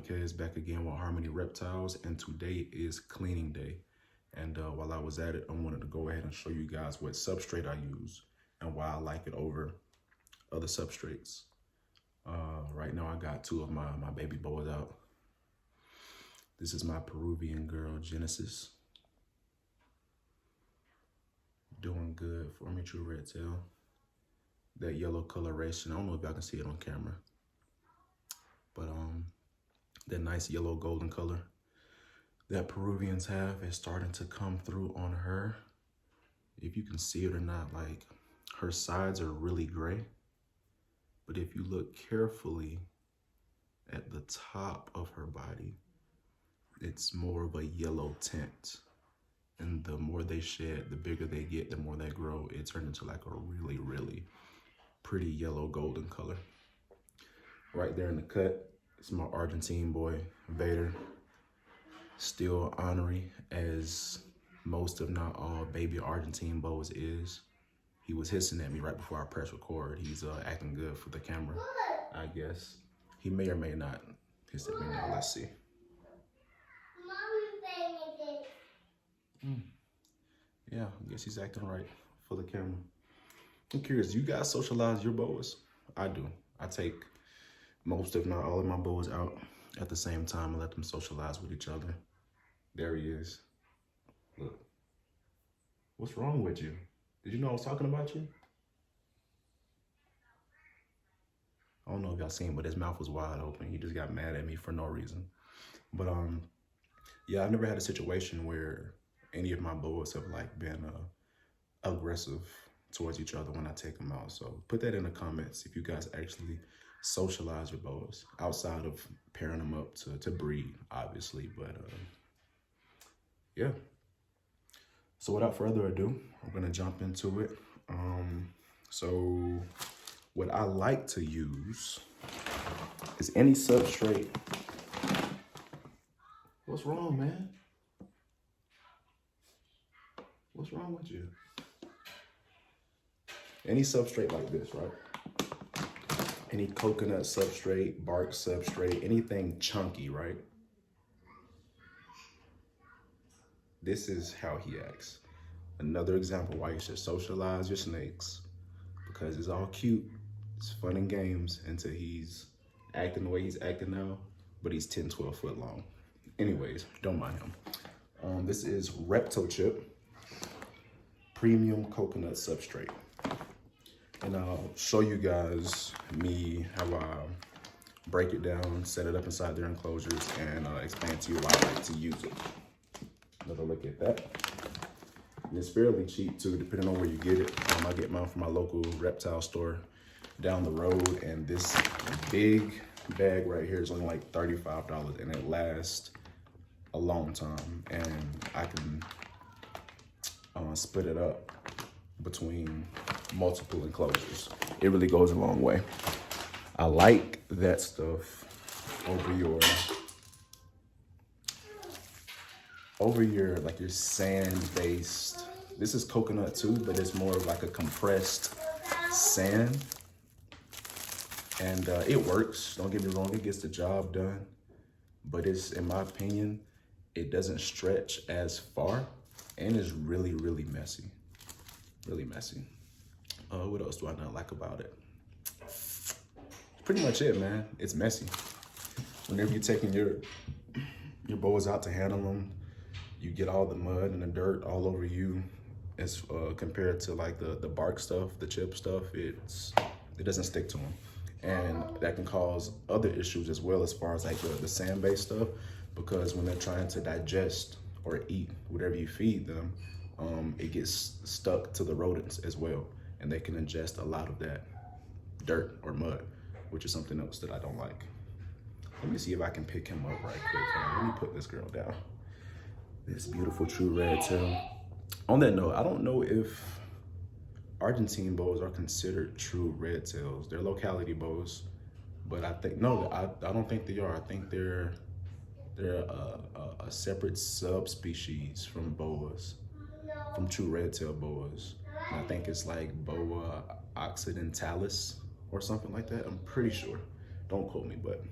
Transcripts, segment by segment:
podcast, back again with Harmony Reptiles, and today is cleaning day. And while I was at it, I wanted to go ahead and show you guys what substrate I use and why I like it over other substrates. Right now I got two of my baby boas out. This is my Peruvian girl, Genesis. Doing good for me, true red tail. That yellow coloration, I don't know if y'all can see it on camera, but that nice yellow golden color that Peruvians have is starting to come through on her. If you can see it or not, like her sides are really gray, but if you look carefully at the top of her body, it's more of a yellow tint. And the more they shed, the bigger they get, the more they grow. It turns into like a really, really pretty yellow golden color. Right there in the cut, it's my Argentine boy, Vader. Still ornery, as most if not all baby Argentine boas is. He was hissing at me right before I press record. He's acting good for the camera, I guess. He may or may not hiss at me now, let's see. Yeah, I guess he's acting right for the camera. I'm curious, do you guys socialize your boas? I do. I take most, if not all of my boas out at the same time and let them socialize with each other. There he is. Look. What's wrong with you? Did you know I was talking about you? I don't know if y'all seen, but his mouth was wide open. He just got mad at me for no reason. But yeah, I've never had a situation where any of my boas have like been aggressive towards each other when I take them out. So put that in the comments if you guys actually socialize your boas outside of pairing them up to breed, obviously. But yeah. So without further ado, I'm gonna jump into it. So what I like to use is any substrate. What's wrong, man? What's wrong with you? Any substrate like this, right? Any coconut substrate, bark substrate, anything chunky, right? This is how he acts. Another example why you should socialize your snakes, because it's all cute, it's fun and games until he's acting the way he's acting now, but he's 10, 12 foot long. Anyways, don't mind him. This is Reptochip Premium Coconut Substrate. And I'll show you guys how I break it down, set it up inside their enclosures, and explain to you why I like to use it. Another look at that. And it's fairly cheap too, depending on where you get it. I get mine from my local reptile store down the road, and this big bag right here is only like $35, and it lasts a long time, and I can split it up between multiple enclosures. It really goes a long way. I like that stuff over your like your sand-based. This is coconut too, but it's more of like a compressed sand. And it works, don't get me wrong, it gets the job done. But it's, in my opinion, it doesn't stretch as far, and it's really, really messy. Really messy. What else do I not like about it? Pretty much it, man. It's messy. Whenever you're taking your boas out to handle them, you get all the mud and the dirt all over you. As compared to like the bark stuff, the chip stuff, it doesn't stick to them. And that can cause other issues as well, as far as like the sand-based stuff, because when they're trying to digest or eat whatever you feed them, it gets stuck to the rodents as well, and they can ingest a lot of that dirt or mud, which is something else that I don't like. Let me see if I can pick him up right quick. Let me put this girl down. This beautiful true red tail. On that note, I don't know if Argentine boas are considered true red tails. They're locality boas, but I think, no, I don't think they are. I think they're a separate subspecies from boas, from true red tail boas. And I think it's like Boa occidentalis or something like that. I'm pretty sure. Don't quote me, but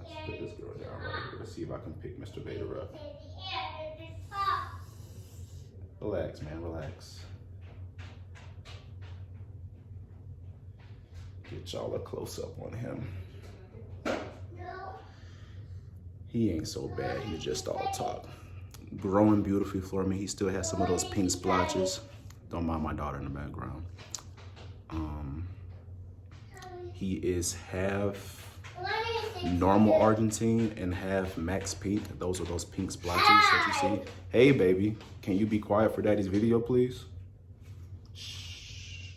Let's put this girl down right here. Let's see if I can pick Mr. Vader up. Relax, man, relax. Get y'all a close up on him. He ain't so bad, he's just all talk. Growing beautifully for me. He still has some of those pink splotches. Don't mind my daughter in the background. He is half normal Argentine and half Max Pink. Those are those pink splotches that you see. Hey, baby, can you be quiet for daddy's video, please? Shh.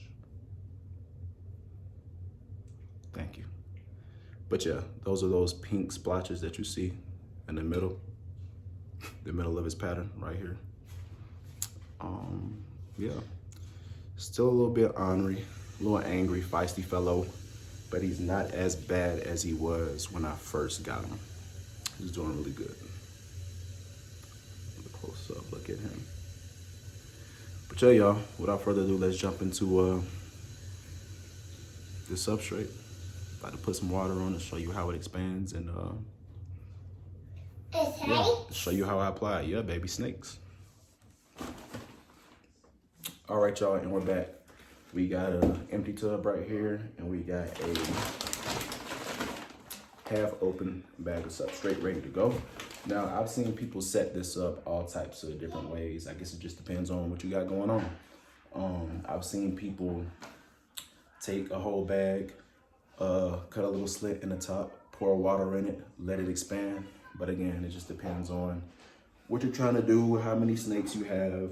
Thank you. But yeah, those are those pink splotches that you see in the middle of his pattern right here. Yeah, still a little bit ornery, a little angry, feisty fellow, but he's not as bad as he was when I first got him. He's doing really good. Look close up, look at him. But yeah, y'all, without further ado, let's jump into the substrate. About to put some water on it, show you how it expands, and yeah, show you how I apply it. Yeah, baby, snakes. All right, y'all, and we're back. We got an empty tub right here, and we got a half open bag of substrate ready to go. Now, I've seen people set this up all types of different ways. I guess it just depends on what you got going on. I've seen people take a whole bag, cut a little slit in the top, pour water in it, let it expand. But again, it just depends on what you're trying to do, how many snakes you have.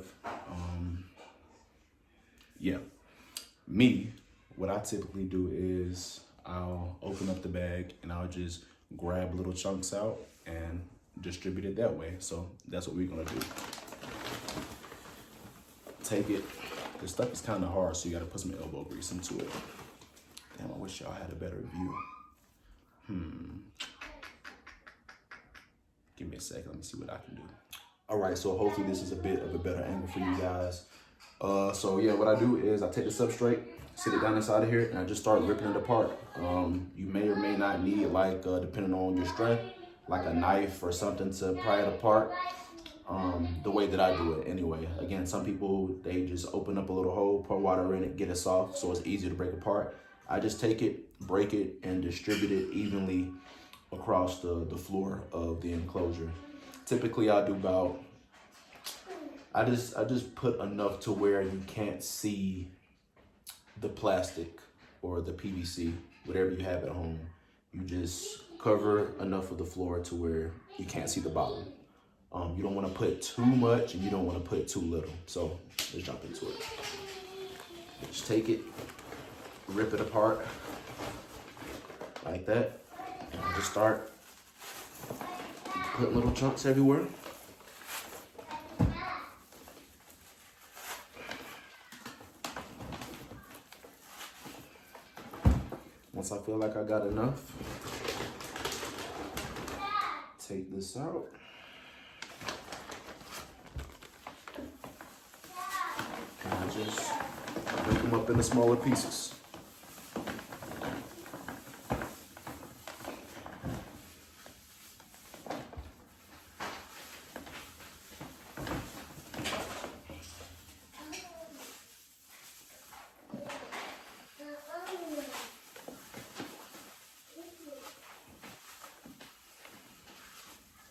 Yeah, me, what I typically do is I'll open up the bag and I'll just grab little chunks out and distribute it that way. So that's what we're gonna do. Take it. This stuff is kind of hard, so you gotta put some elbow grease into it. Damn, I wish y'all had a better view. Give me a second, let me see what I can do. All right, so hopefully this is a bit of a better angle for you guys. So yeah, what I do is I take the substrate, sit it down inside of here, and I just start ripping it apart. You may or may not need, like, depending on your strength, like a knife or something to pry it apart. The way that I do it anyway. Again, some people, they just open up a little hole, pour water in it, get it soft so it's easier to break apart. I just take it, break it, and distribute it evenly across the floor of the enclosure. Typically, I do about, I just put enough to where you can't see the plastic or the PVC, whatever you have at home. You just cover enough of the floor to where you can't see the bottom. You don't want to put too much and you don't want to put too little. So let's jump into it. Just take it, rip it apart like that, and just start putting little chunks everywhere. Once I feel like I got enough, take this out. And I just break them up into smaller pieces.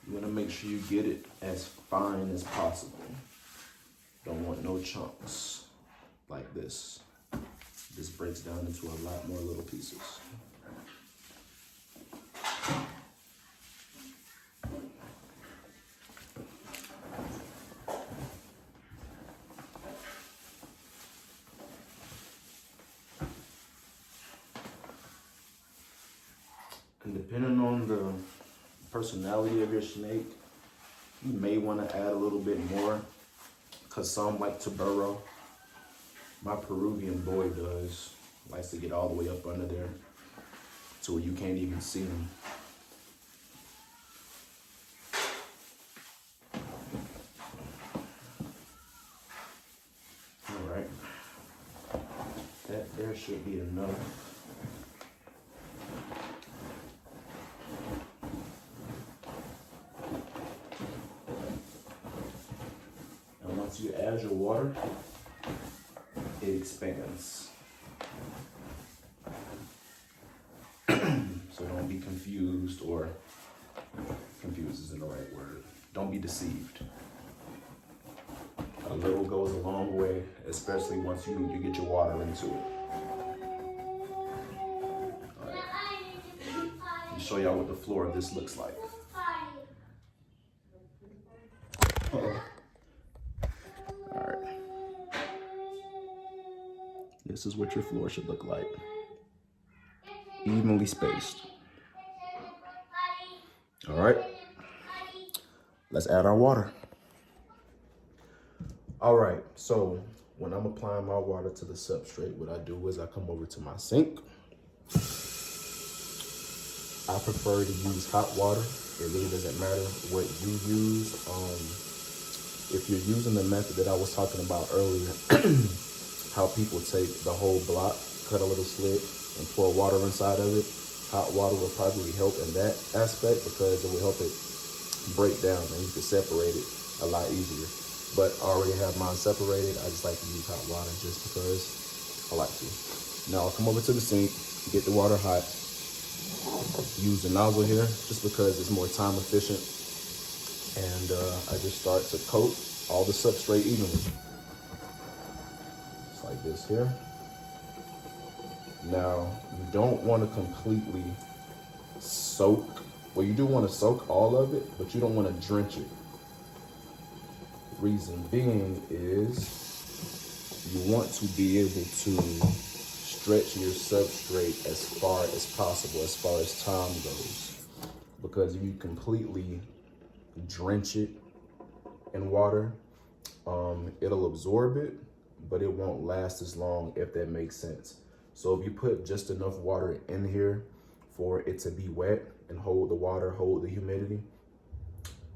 You want to make sure you get it as fine as possible. Don't want no chunks like this. This breaks down into a lot more little pieces. And depending on the personality of your snake, you may want to add a little bit more, because some like to burrow. My Peruvian boy does, likes to get all the way up under there to where you can't even see him. All right, that there should be enough. water, it expands. So don't be confused, or confused isn't the right word. Don't be deceived. A little goes a long way, especially once you get your water into it. All right. Let me show y'all what the floor of this looks like. All right. This is what your floor should look like. Evenly spaced. All right. Let's add our water. All right, so when I'm applying my water to the substrate, what I do is I come over to my sink. I prefer to use hot water. It really doesn't matter what you use. If you're using the method that I was talking about earlier, how people take the whole block, cut a little slit, and pour water inside of it, hot water will probably help in that aspect because it will help it break down and you can separate it a lot easier. But I already have mine separated. I just like to use hot water just because I like to. Now I'll come over to the sink, get the water hot, use the nozzle here just because it's more time efficient. And I just start to coat all the substrate evenly. Just like this here. Now, you don't want to completely soak, well, you do want to soak all of it, but you don't want to drench it. Reason being is you want to be able to stretch your substrate as far as possible, as far as time goes. Because if you completely drench it in water, it'll absorb it, but it won't last as long, if that makes sense. So if you put just enough water in here for it to be wet and hold the water, hold the humidity,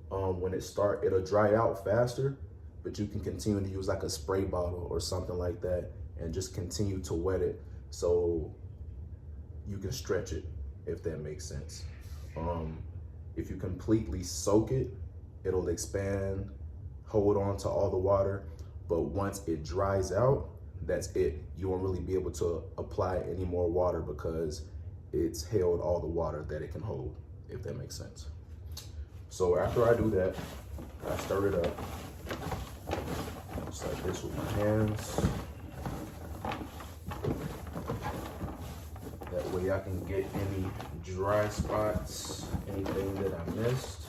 when it'll dry out faster, but you can continue to use like a spray bottle or something like that and just continue to wet it so you can stretch it, if that makes sense. If you completely soak it, it'll expand, hold on to all the water, but once it dries out, that's it. You won't really be able to apply any more water because it's held all the water that it can hold, if that makes sense. So after I do that, I stir it up, just like this with my hands. That way I can get any dry spots, anything that I missed.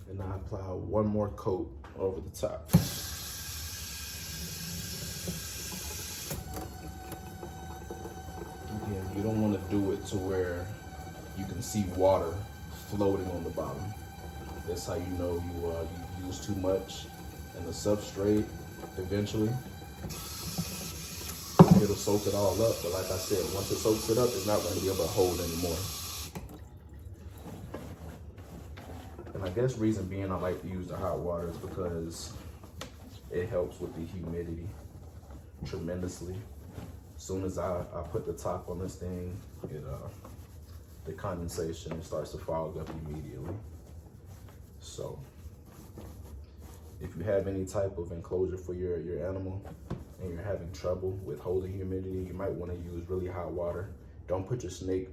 And I apply one more coat over the top. Again, you don't want to do it to where you can see water floating on the bottom. That's how you know you use too much. And the substrate, eventually, it'll soak it all up. But like I said, once it soaks it up, it's not going to be able to hold anymore. And I guess reason being I like to use the hot water is because it helps with the humidity tremendously. As soon as I put the top on this thing, the condensation starts to fog up immediately. So if you have any type of enclosure for your animal and you're having trouble with holding humidity, you might want to use really hot water. Don't put your snake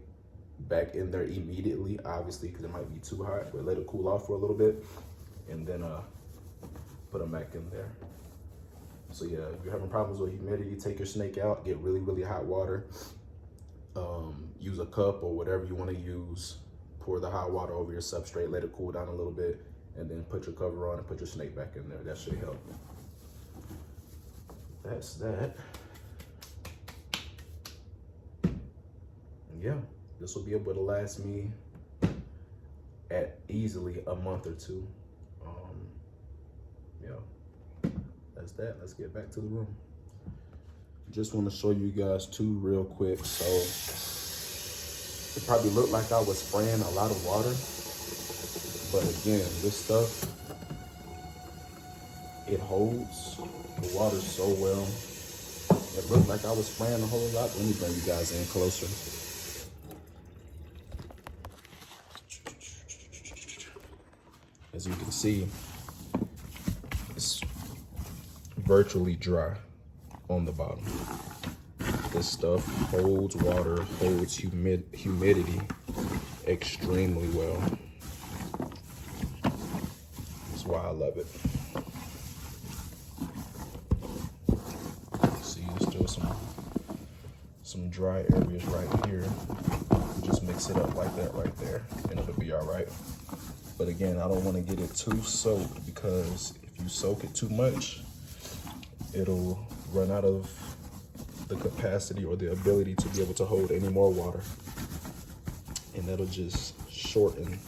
back in there immediately, obviously, because it might be too hot, but let it cool off for a little bit and then put them back in there. So yeah, if you're having problems with humidity, take your snake out, get really, really hot water. Use a cup or whatever you want to use. Pour the hot water over your substrate, let it cool down a little bit, and then put your cover on and put your snake back in there. That should help. That's that. Yeah, this will be able to last me at easily a month or two. Yeah, that's that. Let's get back to the room. Just want to show you guys too real quick. So it probably looked like I was spraying a lot of water, but again, this stuff, it holds the water so well. It looked like I was spraying a whole lot. Let me bring you guys in closer. As you can see, it's virtually dry on the bottom. This stuff holds water, holds humidity extremely well. That's why I love it. See, there's still some dry areas right here. Just mix it up like that right there, and it'll be all right. But again, I don't want to get it too soaked, because if you soak it too much, it'll run out of the capacity or the ability to be able to hold any more water. And that'll just shorten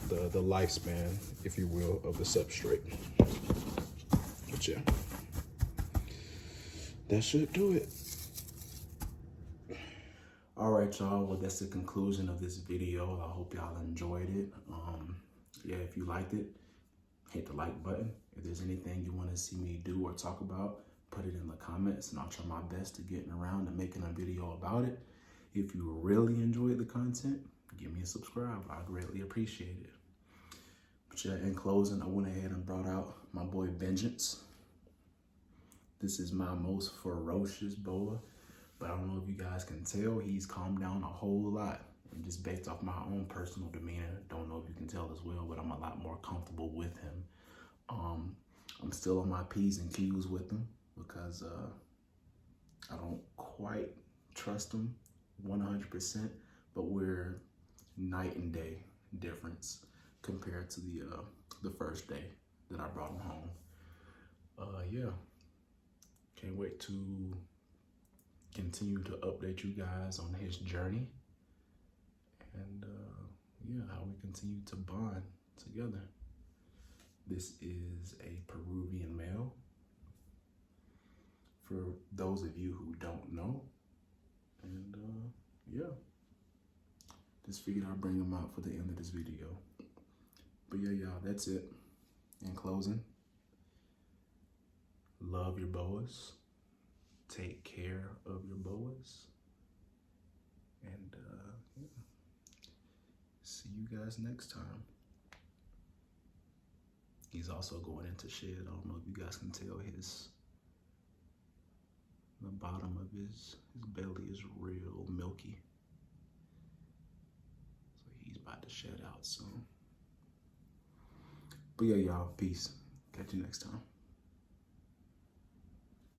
the lifespan, if you will, of the substrate. But yeah, that should do it. All right, y'all. Well, that's the conclusion of this video. I hope y'all enjoyed it. Yeah, if you liked it, hit the like button. If there's anything you want to see me do or talk about, put it in the comments, and I'll try my best to getting around to making a video about it. If you really enjoyed the content, give me a subscribe. I greatly appreciate it. But yeah, in closing, I went ahead and brought out my boy Vengeance. This is my most ferocious boa, but I don't know if you guys can tell, he's calmed down a whole lot. And just based off my own personal demeanor, don't know if you can tell as well, but I'm a lot more comfortable with him. I'm still on my P's and Q's with him, because I don't quite trust him 100%, but we're night and day difference compared to the first day that I brought him home. Yeah, can't wait to continue to update you guys on his journey, and yeah, how we continue to bond together. This is a Peruvian male. For those of you who don't know, and yeah, just figured I'd bring them out for the end of this video. But yeah, y'all, that's it. In closing, love your boas, take care of your boas, and yeah, see you guys next time. He's also going into shed. I don't know if you guys can tell, the bottom of his belly is real milky. So he's about to shed out soon. But yeah, y'all, peace. Catch you next time.